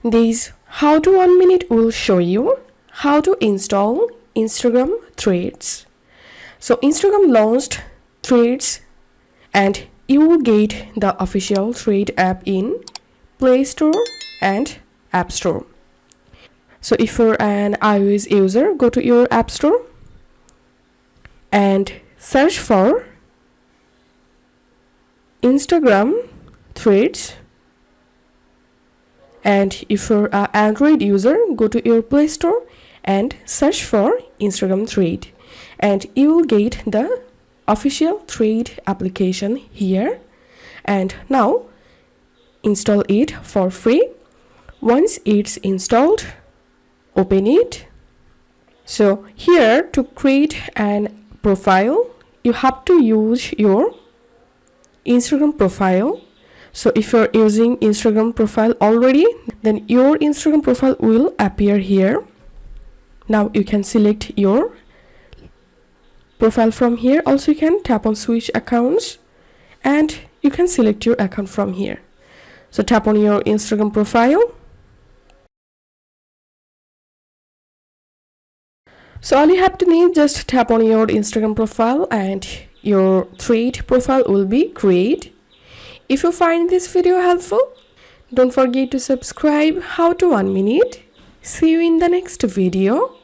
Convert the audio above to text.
This how to 1 minute will show you how to install Instagram Threads. So Instagram launched Threads and you will get the official Thread app in Play Store and App Store. So if you're an iOS user, go to your App Store and search for Instagram Threads. And if you're an Android user, go to your Play Store and search for Instagram Thread. And you will get the official Thread application here. And now install it for free. Once it's installed, open it. So here, to create an profile, you have to use your Instagram profile. So if you're using Instagram profile already, then your Instagram profile will appear here. Now you can select your profile from here. Also you can tap on switch accounts and you can select your account from here. So tap on your Instagram profile. So all you have to need, just tap on your Instagram profile and your Thread profile will be created. If you find this video helpful, don't forget to subscribe. How to 1 minute. See you in the next video.